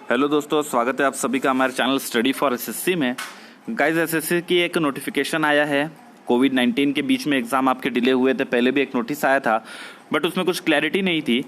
Hello दोस्तों, स्वागत है आप सभी का हमारे चैनल स्टडी फॉर एसएससी में। गाइस, एसएससी की एक नोटिफिकेशन आया है। कोविड-19 के बीच में एग्जाम आपके डिले हुए थे, पहले भी एक नोटिस आया था बट उसमें कुछ क्लैरिटी नहीं थी।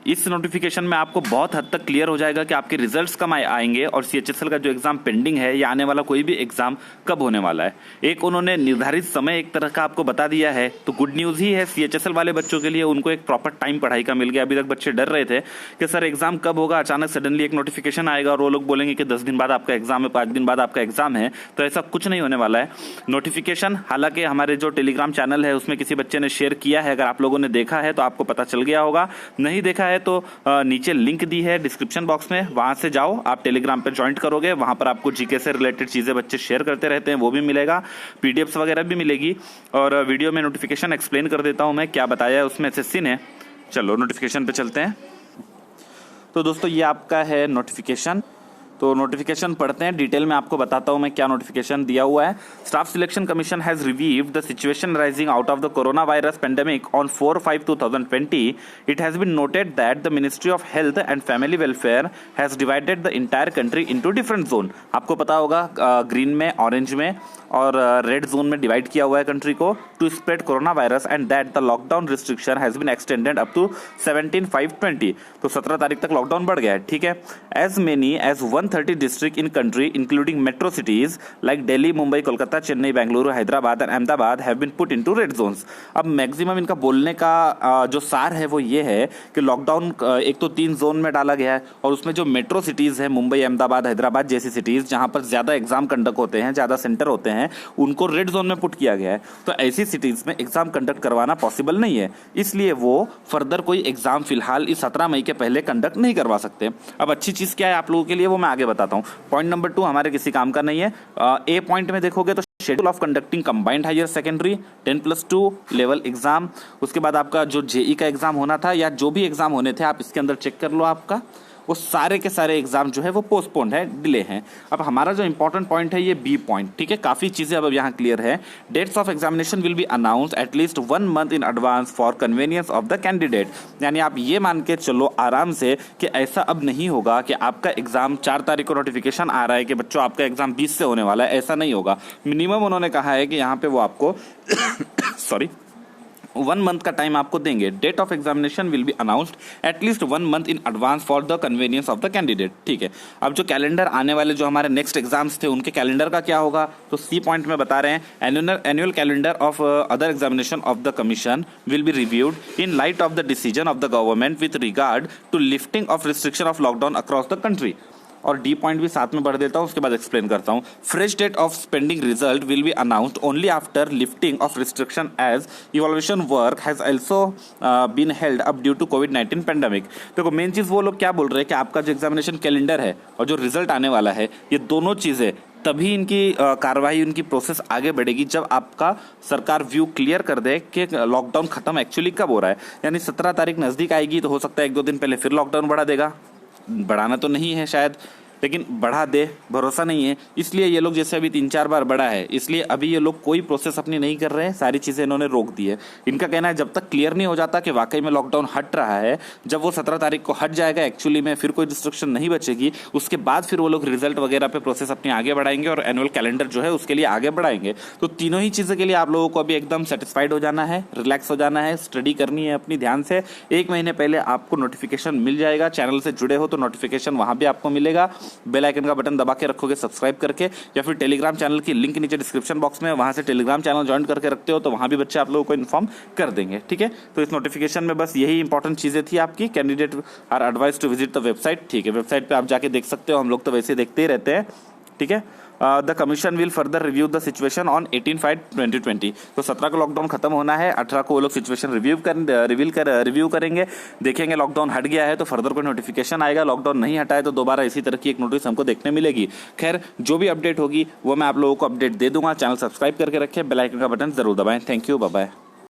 इस नोटिफिकेशन में आपको बहुत हद तक क्लियर हो जाएगा कि आपके रिजल्ट्स कब आएंगे और सीएचएसएल का जो एग्जाम पेंडिंग है या आने वाला कोई भी एग्जाम कब होने वाला है। एक उन्होंने निर्धारित समय एक तरह का आपको बता दिया है, तो गुड न्यूज ही है सीएचएसएल वाले बच्चों के लिए। उनको एक प्रॉपर टाइम पढ़ाई का मिल गया। अभी तक बच्चे डर रहे थे कि सर एग्जाम कब होगा, अचानक सडनली एक नोटिफिकेशन आएगा और वो लोग बोलेंगे कि 10 दिन बाद आपका एग्जाम है, 5 दिन बाद आपका एग्जाम है। तो ऐसा कुछ नहीं होने वाला है। नोटिफिकेशन हालांकि हमारे जो टेलीग्राम चैनल है उसमें किसी बच्चे ने शेयर किया है, अगर आप लोगों ने देखा है तो आपको पता चल गया होगा। नहीं देखा है तो नीचे लिंक दी है डिस्क्रिप्शन बॉक्स में, वहां से जाओ, आप टेलीग्राम पे ज्वाइन करोगे। वहां पर आपको जीके से रिलेटेड चीजें बच्चे शेयर करते रहते हैं, वो भी मिलेगा, पीडीएफ्स वगैरह भी मिलेगी। और वीडियो में नोटिफिकेशन एक्सप्लेन कर देता हूं मैं क्या बताया है उसमें एसएससी ने। चलो नोटिफिकेशन पे चलते हैं। तो दोस्तों ये आपका है नोटिफिकेशन। तो नोटिफिकेशन पढ़ते हैं, डिटेल में आपको बताता हूं मैं क्या नोटिफिकेशन दिया हुआ है। Staff selection commission has reviewed the situation rising out of the corona virus pandemic on 4/5/2020. It has been noted that the ministry of health and family welfare has divided the entire country into different zone. आपको पता होगा green में, orange में और red zone में divide किया हुआ है कंट्री को to spread corona virus and that the lockdown restriction has been extended up to 17/5/20। तो 17 तारीख तक लॉकडाउन बढ़ गया है, ठीक है। As many as 130 district in country including metro cities like Delhi, Mumbai, Kolkata, Chennai, Bengaluru, Hyderabad and Ahmedabad have been put into red zones। अब maximum इनका बोलने का जो सार है वो ये है कि लॉकडाउन एक तो 3 जोन में डाला गया है और उसमें जो मेट्रो सिटीज है, मुंबई, अहमदाबाद, हैदराबाद जैसी सिटीज जहां पर ज्यादा एग्जाम कंडक्ट होते हैं, ज्यादा सेंटर होते हैं, उनको रेड जोन में पुट किया गया है। तो ऐसी सिटीज में एग्जाम कंडक्ट करवाना पॉसिबल नहीं है, इसलिए वो फर्दर कोई एग्जाम फिलहाल इस 17 मई के पहले कंडक्ट नहीं करवा सकते। अब अच्छी चीज क्या है आप लोगों के लिए वो मैं आगे बताता हूं। पॉइंट नंबर 2 हमारे किसी काम का नहीं है। ए पॉइंट में देखोगे तो schedule of conducting combined higher secondary 10+2 level exam. उसके बाद आपका जो जेई का एग्जाम होना था या जो भी एग्जाम होने थे आप इसके अंदर चेक कर लो, आपका वो सारे के सारे एग्जाम जो है वो पोस्टपोन्ड है, डिले हैं। अब हमारा जो इंपॉर्टेंट पॉइंट है ये बी पॉइंट, ठीक है। काफी चीजें अब यहाँ क्लियर है। Dates of examination will be announce at least 1 month in advance for convenience of the candidate. यानी आप ये मान के चलो आराम से कि ऐसा अब नहीं होगा कि आपका एग्जाम 4 तारीख को नोटिफिकेशन आ रहा है कि बच्चों आपका एग्जाम 20 से होने वाला है, ऐसा नहीं होगा। मिनिमम उन्होंने कहा है कि यहाँ पे वो आपको सॉरी 1 month का टाइम आपको देंगे। Date of examination will be announced at least 1 month in advance for the convenience of the candidate, ठीक है। अब जो कैलेंडर आने वाले जो हमारे नेक्स्ट एग्जाम्स थे उनके कैलेंडर का क्या होगा, तो सी पॉइंट में बता रहे हैं annual calendar of other examination of the commission will be reviewed in light of the decision of the government with regard to lifting of restriction of lockdown across the country. और D point भी साथ में पढ़ देता हूं, उसके बाद explain करता हूं। Fresh date of spending result will be announced only after lifting of restriction as evolution work has also been held up due to कोविड-19 पेंडेमिक। देखो मेन चीज वो लोग क्या बोल रहे हैं कि आपका जो एग्जामिनेशन कैलेंडर है और जो रिजल्ट आने वाला है, ये दोनों चीजें तभी इनकी कार्रवाई, उनकी प्रोसेस आगे बढ़ेगी जब आपका सरकार व्यू क्लियर कर दे कि लॉकडाउन खत्म एक्चुअली कब हो रहा है। यानी 17 तारीख नजदीक आएगी तो हो सकता है 1-2 दिन पहले फिर लॉकडाउन बढ़ा देगा। बढ़ाना तो नहीं है शायद, लेकिन बढ़ा दे, भरोसा नहीं है। इसलिए ये लोग जैसे अभी 3-4 बार बढ़ा है, इसलिए अभी ये लोग कोई प्रोसेस अपनी नहीं कर रहे हैं, सारी चीजें इन्होंने रोक दी है। इनका कहना है जब तक क्लियर नहीं हो जाता कि वाकई में लॉकडाउन हट रहा है, जब वो 17 तारीख को हट जाएगा एक्चुअली में, फिर कोई रिस्ट्रिक्शन नहीं बचेगी, उसके बाद फिर वो लोग रिजल्ट वगैरह पे प्रोसेस अपनी आगे बढ़ाएंगे और एनुअल कैलेंडर जो है उसके लिए आगे बढ़ाएंगे। तो तीनों ही चीजें के लिए आप लोगों को अभी एकदम सेटिस्फाइड हो जाना है, रिलैक्स हो जाना है, स्टडी करनी है अपनी ध्यान से। 1 महीने पहले आपको नोटिफिकेशन मिल जाएगा। चैनल से जुड़े हो तो नोटिफिकेशन वहां भी आपको मिलेगा। बेल आइकन का बटन दबा के रखोगे सब्सक्राइब करके, या फिर टेलीग्राम चैनल की लिंक नीचे डिस्क्रिप्शन बॉक्स में, वहां से टेलीग्राम चैनल ज्वाइन करके रखते हो तो वहां भी बच्चे आप लोगों को इन्फॉर्म कर देंगे, ठीक है। तो इस नोटिफिकेशन में बस यही इंपॉर्टेंट चीजें थी आपकी। Candidate are advise to visit the website, ठीक है। वेबसाइट पे आप जाके देख सकते हो, हम लोग तो वैसे देखते ही रहते हैं, ठीक है। The commission will further review the situation on 18/5/2020। तो 17 को लॉकडाउन खत्म होना है, 18 को वो लोग सिचुएशन रिव्यू करेंगे, देखेंगे लॉकडाउन हट गया है तो फर्दर कोई नोटिफिकेशन आएगा, लॉकडाउन नहीं हटा है तो दोबारा इसी तरह की एक नोटिस हमको देखने मिलेगी। खैर जो भी अपडेट होगी वो मैं आप लोगों को अपडेट दे दूंगा। चैनल सब्सक्राइब करके रखें, बेल आइकन का बटन जरूर दबाएं। Thank you, bye bye.